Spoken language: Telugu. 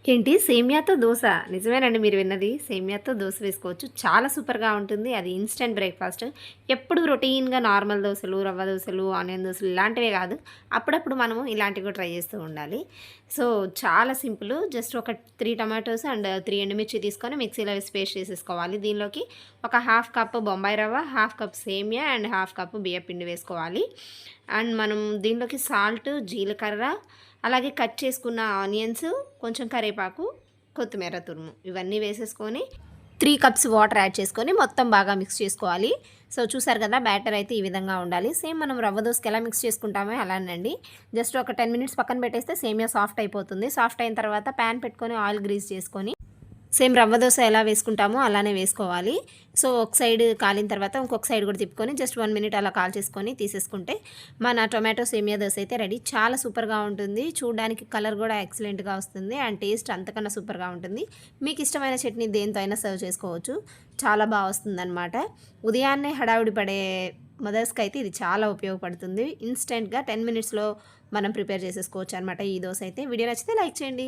ఏంటి సేమియాతో దోస? నిజమేనండి మీరు విన్నది. సేమియాతో దోస వేసుకోవచ్చు. చాలా సూపర్‌గా ఉంటుంది. అది ఇన్‌స్టంట్ బ్రేక్‌ఫాస్ట్. ఎప్పుడు రొటీన్‌గా నార్మల్ దోసలు, రవ్వ దోసలు, ఆనియన్ దోసలు ఇలాంటివే కాదు. అప్పుడప్పుడు మనము ఇలాంటివి కూడా ట్రై చేస్తూ ఉండాలి. సో, చాలా సింపుల్. జస్ట్ ఒక 3 టమాటోస్ అండ్ 3 ఎండుమిర్చి తీసుకొని మిక్సీలో వేసి పేస్ట్ చేసేసుకోవాలి. దీనిలోకి ఒక హాఫ్ కప్ బొంబాయి రవ్వ, హాఫ్ కప్ సేమియా అండ్ హాఫ్ కప్ బియ్యపిండి వేసుకోవాలి. అండ్ మనం దీనిలోకి సాల్ట్, జీలకర్ర అలాగే కట్ చేసుకున్న ఆనియన్స్, కొంచెం కరివేపాకు, కొత్తిమీర తురుము ఇవన్నీ వేసేసుకొని 3 కప్స్ వాటర్ యాడ్ చేసుకొని మొత్తం బాగా మిక్స్ చేసుకోవాలి. సో, చూసారు కదా బ్యాటర్ అయితే ఈ విధంగా ఉండాలి. సేమ్ మనం రవ్వ దోసకి ఎలా మిక్స్ చేసుకుంటామో అలానండి. జస్ట్ ఒక 10 మినిట్స్ పక్కన పెట్టేస్తే సేమియా సాఫ్ట్ అయిపోతుంది. సాఫ్ట్ అయిన తర్వాత ప్యాన్ పెట్టుకొని ఆయిల్ గ్రీస్ చేసుకొని సేమ్ రవ్వ దోస ఎలా వేసుకుంటామో అలానే వేసుకోవాలి. సో, ఒక సైడ్ కాలిన తర్వాత ఇంకొక సైడ్ కూడా తిప్పుకొని జస్ట్ 1 మినిట్ అలా కాల్చేసుకొని తీసేసుకుంటే మన టొమాటో సేమియా దోస అయితే రెడీ. చాలా సూపర్‌గా ఉంటుంది. చూడడానికి కలర్ కూడా ఎక్సలెంట్‌గా వస్తుంది. అండ్ టేస్ట్ అంతకన్నా సూపర్‌గా ఉంటుంది. మీకు ఇష్టమైన చట్నీ దేనితో అయినా సర్వ్ చేసుకోవచ్చు. చాలా బా వస్తుందనమాట. ఉదయాన్నే హడావిడి పడే మదర్స్‌కి అయితే ఇది చాలా ఉపయోగపడుతుంది. ఇన్‌స్టంట్‌గా 10 మినిట్స్‌లో మనం ప్రిపేర్ చేసేసుకోవచ్చు అనమాట ఈ దోస అయితే. వీడియో నచ్చితే లైక్ చేయండి.